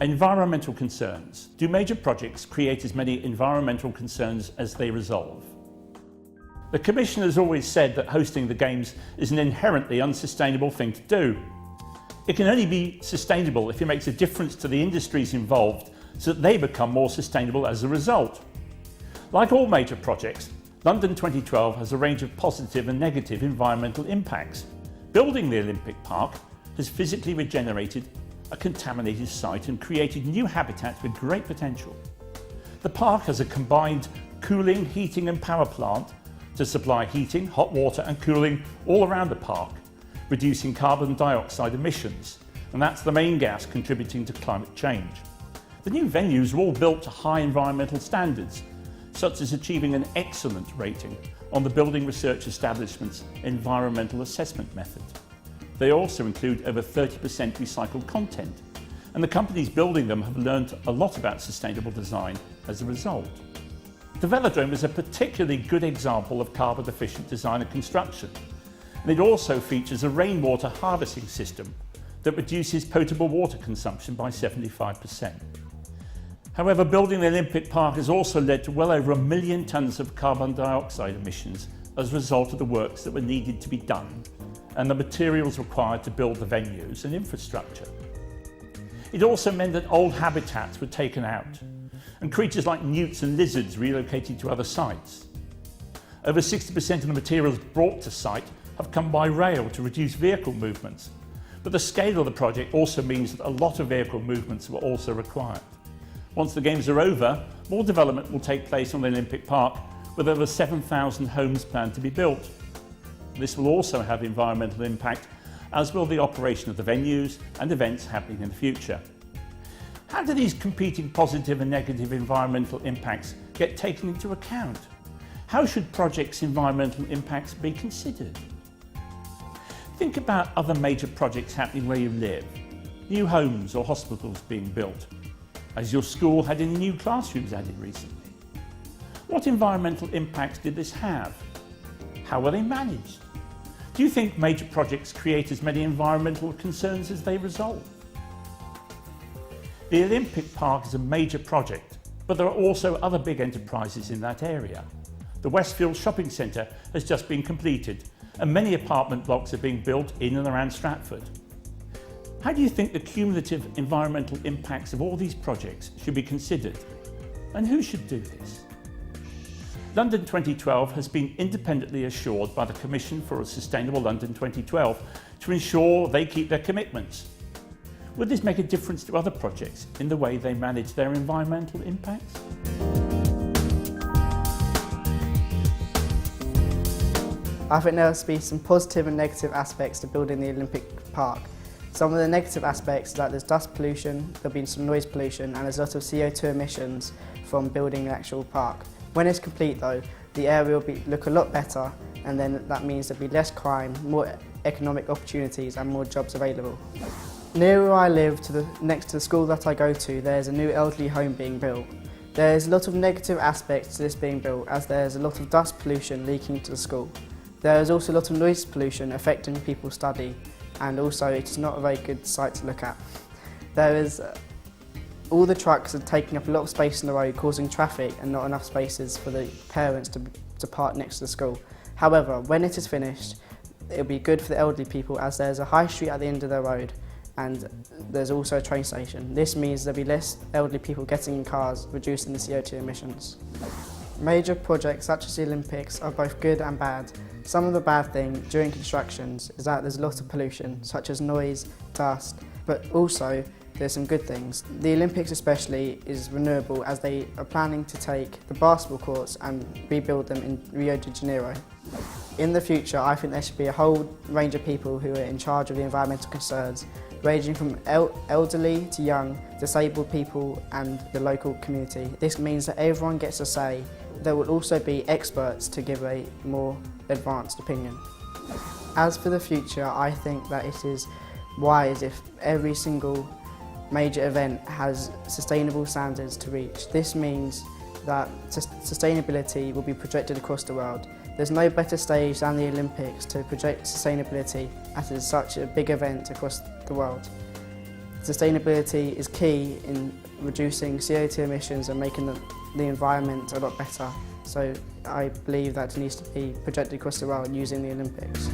Environmental concerns. Do major projects create as many environmental concerns as they resolve? The Commission has always said that hosting the Games is an inherently unsustainable thing to do. It can only be sustainable if it makes a difference to the industries involved so that they become more sustainable as a result. Like all major projects, London 2012 has a range of positive and negative environmental impacts. Building the Olympic Park has physically regenerated a contaminated site and created new habitats with great potential. The park has a combined cooling, heating and power plant to supply heating, hot water and cooling all around the park, reducing carbon dioxide emissions, and that's the main gas contributing to climate change. The new venues are all built to high environmental standards, such as achieving an excellent rating on the Building Research Establishment's environmental assessment method. They also include over 30% recycled content, and the companies building them have learned a lot about sustainable design as a result. The Velodrome is a particularly good example of carbon-efficient design and construction, and it also features a rainwater harvesting system that reduces potable water consumption by 75%. However, building the Olympic Park has also led to well over 1 million tonnes of carbon dioxide emissions as a result of the works that were needed to be done and the materials required to build the venues and infrastructure. It also meant that old habitats were taken out and creatures like newts and lizards relocated to other sites. Over 60% of the materials brought to site have come by rail to reduce vehicle movements, but the scale of the project also means that a lot of vehicle movements were also required. Once the Games are over, more development will take place on the Olympic Park, with over 7,000 homes planned to be built. This will also have environmental impact, as will the operation of the venues and events happening in the future. How do these competing positive and negative environmental impacts get taken into account? How should projects' environmental impacts be considered? Think about other major projects happening where you live. New homes or hospitals being built. Has your school had any new classrooms added recently? What environmental impacts did this have? How were they managed? Do you think major projects create as many environmental concerns as they resolve? The Olympic Park is a major project, but there are also other big enterprises in that area. The Westfield Shopping Centre has just been completed, and many apartment blocks are being built in and around Stratford. How do you think the cumulative environmental impacts of all these projects should be considered? And who should do this? London 2012 has been independently assured by the Commission for a Sustainable London 2012 to ensure they keep their commitments. Would this make a difference to other projects in the way they manage their environmental impacts? I think there must be some positive and negative aspects to building the Olympic Park. Some of the negative aspects are that there's dust pollution, there'll be some noise pollution, and there's a lot of CO2 emissions from building the actual park. When it's complete though, the area will look a lot better, and then that means there'll be less crime, more economic opportunities and more jobs available. Near where I live, next to the school that I go to, there's a new elderly home being built. There's a lot of negative aspects to this being built, as there's a lot of dust pollution leaking into the school. There is also a lot of noise pollution affecting people's study, and also it's not a very good site to look at. All the trucks are taking up a lot of space in the road, causing traffic and not enough spaces for the parents to park next to the school. However, when it is finished, it'll be good for the elderly people, as there's a high street at the end of the road and there's also a train station. This means there'll be less elderly people getting in cars, reducing the CO2 emissions. Major projects such as the Olympics are both good and bad. Some of the bad thing during constructions is that there's a lot of pollution, such as noise, dust, but also there's some good things. The Olympics especially is renewable, as they are planning to take the basketball courts and rebuild them in Rio de Janeiro. In the future, I think there should be a whole range of people who are in charge of the environmental concerns, ranging from elderly to young, disabled people and the local community. This means that everyone gets a say. There will also be experts to give a more advanced opinion. As for the future, I think that it is wise if every single major event has sustainable standards to reach. This means that sustainability will be projected across the world. There's no better stage than the Olympics to project sustainability, as it is such a big event across the world. Sustainability is key in reducing CO2 emissions and making the environment a lot better. So I believe that it needs to be projected across the world using the Olympics.